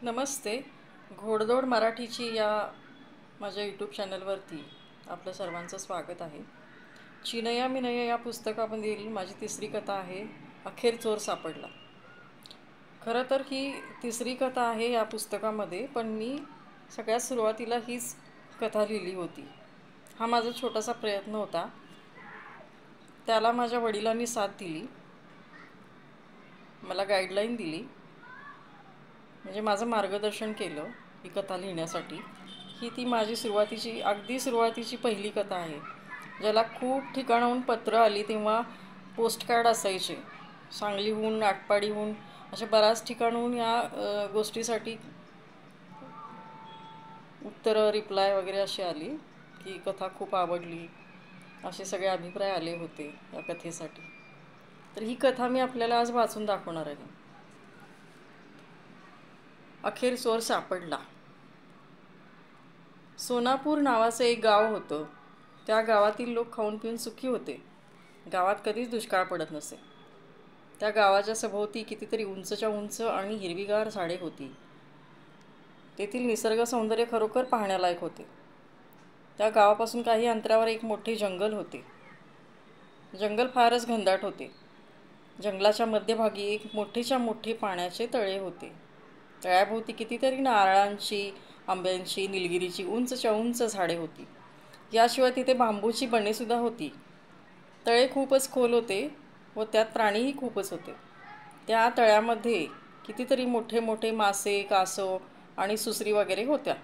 नमस्ते. घोडदौड मराठीची या माझ्या यूट्यूब चॅनलवरती आपलं सर्वांचं स्वागत आहे. चिनया मिनया या पुस्तकामधील माझी तिसरी कथा आहे, अखेर चोर सापडला. खरं तर ही तिसरी कथा आहे या पुस्तकामध्ये, पण मी सगळ्यात सुरुवातीला हीच कथा लिहिली होती. हा माझा छोटासा प्रयत्न होता. त्याला माझ्या वडिलांनी साथ दिली, मला गाईडलाईन दिली, म्हणजे माझं मार्गदर्शन केलं ही कथा लिहिण्यासाठी. ती माझी अगदी सुरुवातीची पहिली कथा आहे, ज्याला खूप ठिकाणाहून पत्र आली. तेव्हा पोस्टकार्ड असायचे, सांगलीहून, आटपाडीहून, अशा बऱ्याच ठिकाणहून या गोष्टीसाठी उत्तरं, रिप्लाय वगैरे अशी आली की कथा खूप आवडली, असे सगळे अभिप्राय आले होते या कथेसाठी. तर ही कथा मी आपल्याला आज वाचून दाखवणार आहे. अखेर चोर सापडला. सोनापूर नावाचं एक गाव होतं. त्या गावातील लोक खाऊन पिऊन सुखी होते. गावात कधीच दुष्काळ पडत नसे. त्या गावाच्या सभोवती कितीतरी उंचच्या उंच आणि हिरवीगार झाडे होती. तेथील निसर्ग सौंदर्य खरोखर पाहण्यालायक होते. त्या गावापासून काही अंतरावर एक मोठे जंगल होते. जंगल फारच घनदाट होते. जंगलाच्या मध्यभागी एक मोठेच्या मोठे पाण्याचे तळे होते. तळ्याभोवती कितीतरी नारळांची, आंब्यांची, निलगिरीची उंचच्या उंच झाडे होती. याशिवाय तिथे बांबूची बनेसुद्धा होती. तळे खूपच खोल होते व त्यात प्राणीही खूपच होते. त्या तळ्यामध्ये कितीतरी मोठे मोठे मासे, कासव आणि सुसरी वगैरे होत्या.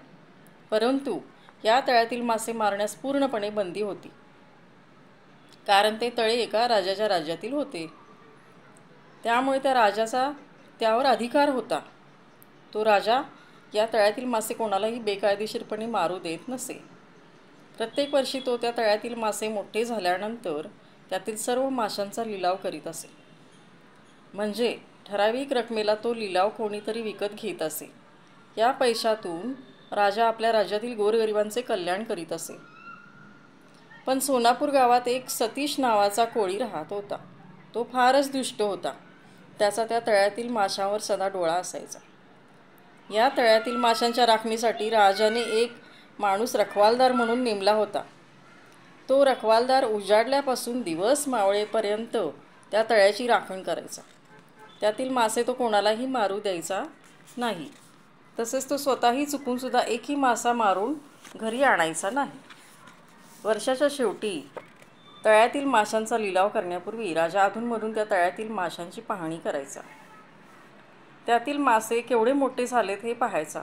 परंतु या तळ्यातील मासे मारण्यास पूर्णपणे बंदी होती, कारण ते तळे एका राजाच्या राज्यातील होते. त्यामुळे त्या राजाचा त्यावर अधिकार होता. तो राजा या तळ्यातील मासे कोणालाही बेकायदेशीरपणे मारू देत नसे. प्रत्येक वर्षी तो त्या तळ्यातील मासे मोठे झाल्यानंतर त्यातील सर्व माशांचा लिलाव करीत असे. म्हणजे ठराविक रकमेला तो लिलाव कोणीतरी विकत घेत असे. या पैशातून राजा आपल्या राज्यातील गोरगरिबांचे कल्याण करीत असे. पण सोनापूर गावात एक सतीश नावाचा कोळी राहत होता. तो फारच दुष्ट होता. त्याचा त्या तळ्यातील माशांवर सदा डोळा असायचा. या तळ्यातील माशांच्या राखणीसाठी राजाने एक माणूस रखवालदार म्हणून नेमला होता. तो रखवालदार उजाडल्यापासून दिवस मावळेपर्यंत त्या तळ्याची राखण करायचा. त्यातील मासे तो कोणालाही मारू द्यायचा नाही. तसेच तो स्वतःही चुकूनसुद्धा एकही मासा मारून घरी आणायचा नाही. वर्षाच्या शेवटी तळ्यातील माशांचा लिलाव करण्यापूर्वी राजा अधूनमधून त्या तळ्यातील माशांची पाहणी करायचा. त्यातील मासे केवढे मोठे झालेत हे पाहायचा.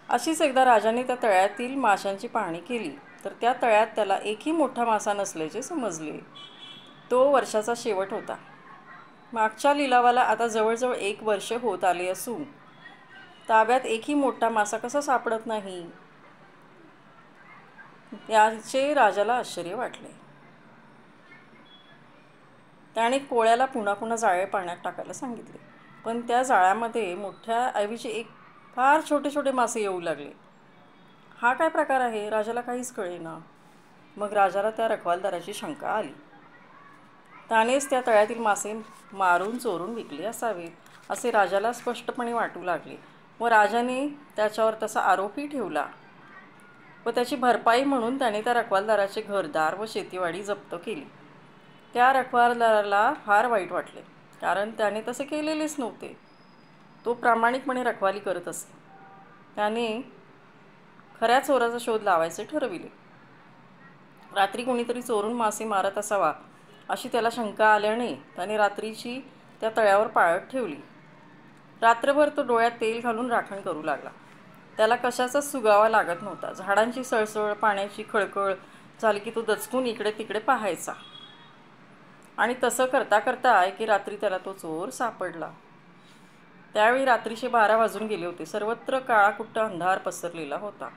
अशीच एकदा राजाने त्या तळ्यातील माशांची पाहणी केली, तर त्या तळ्यात त्याला एकही मोठा मासा नसल्याचे समजले. तो वर्षाचा शेवट होता. मागच्या लिलावाला आता जवळजवळ 1 वर्ष होत आले असून ताब्यात एकही मोठा मासा कसा सापडत नाही, याचे राजाला आश्चर्य वाटले. त्याने कोळ्याला पुन्हा पुन्हा जाळे पाण्यात टाकायला सांगितले, पण त्या जाळ्यामध्ये मोठ्याऐवजी एक फार छोटे छोटे मासे येऊ लागले. हा काय प्रकार आहे, राजाला काहीच कळेना. मग राजाला त्या रखवालदाराची शंका आली. त्यानेच त्या तळ्यातील मासे मारून चोरून विकले असावेत, असे राजाला स्पष्टपणे वाटू लागले व राजाने त्याच्यावर तसा आरोपही ठेवला. व त्याची भरपाई म्हणून त्याने त्या रखवालदाराचे घरदार व शेतीवाडी जप्त केली. त्या रखवालदाराला फार वाईट वाटले, कारण त्याने तसे केलेलेच नव्हते. तो प्रामाणिकपणे रखवाली करत असे. त्याने खऱ्या चोराचा शोध लावायचे ठरविले. रात्री कोणीतरी चोरून मासे मारत असावा अशी त्याला शंका आल्याने त्याने रात्रीची त्या तळ्यावर पाळत ठेवली. रात्रभर तो डोळ्यात तेल घालून राखण करू लागला. त्याला कशाचाच सुगावा लागत नव्हता. झाडांची सळसळ, पाण्याची खळखळ झाली की तो दचकून इकडे तिकडे पाहायचा. आणि तसं करता करता एके रात्री त्याला तो चोर सापडला. त्यावेळी रात्रीचे 12 वाजून गेले होते. सर्वत्र काळाकुट्ट अंधार पसरलेला होता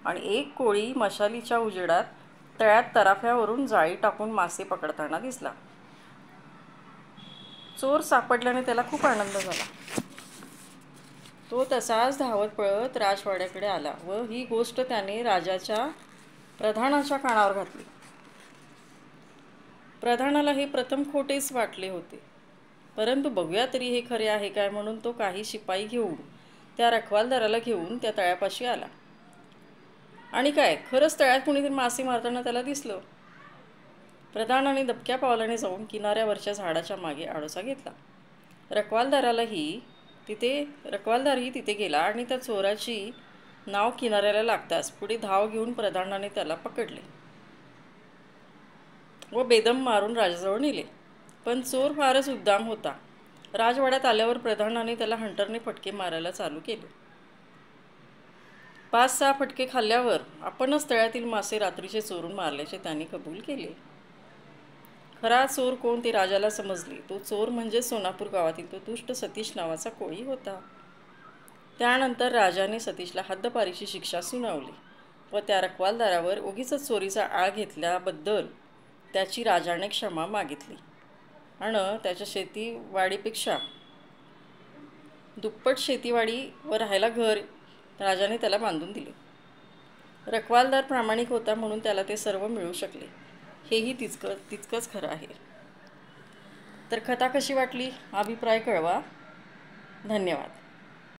आणि एक कोळी मशालीच्या उजेडात तळ्यात तराफ्यावरून जाळी टाकून मासे पकडताना दिसला. चोर सापडल्याने त्याला खूप आनंद झाला. तो तसाच धावत पळत राजवाड्याकडे आला व ही गोष्ट त्याने राजाच्या प्रधानाच्या कानावर घातली. प्रधानाला हे प्रथम खोटेच वाटले होते. परंतु बघूया तरी हे खरे आहे काय म्हणून तो काही शिपाई घेऊन त्या रखवालदाराला घेऊन त्या तळ्यापाशी आला. आणि काय, खरंच तळ्यात कुणीतरी मासे मारताना त्याला दिसलं. प्रधानाने दबक्या पावलाने जाऊन किनाऱ्यावरच्या झाडाच्या मागे आडोसा घेतला. रखवालदारही तिथे गेला आणि त्या चोराची नाव किनाऱ्याला लागताच पुढे धाव घेऊन प्रधानाने त्याला पकडले व बेदम मारून राजाजवळ नेले. पण चोर फारच उद्दाम होता. राजवाड्यात आल्यावर प्रधानाने त्याला हंटरने फटके मारायला चालू केले. 5-6 फटके खाल्ल्यावर आपणच तळ्यातील मासे रात्रीचे चोरून मारल्याचे त्यांनी कबूल केले. खरा चोर कोण ते राजाला समजले. तो चोर म्हणजे सोनापूर गावातील तो दुष्ट सतीश नावाचा कोळी होता. त्यानंतर राजाने सतीशला हद्दपारीची शिक्षा सुनावली व त्या रखवालदारावर उगीचच चोरीचा आळ घेतल्याबद्दल त्याची राजाने क्षमा मागितली आणि त्याच्या शेतीवाडीपेक्षा दुप्पट शेतीवाडी व राहायला घर राजाने त्याला बांधून दिले. रखवालदार प्रामाणिक होता म्हणून त्याला ते सर्व मिळू शकले, हेही तितकंच खरं आहे. तर कथा कशी वाटली अभिप्राय कळवा. धन्यवाद.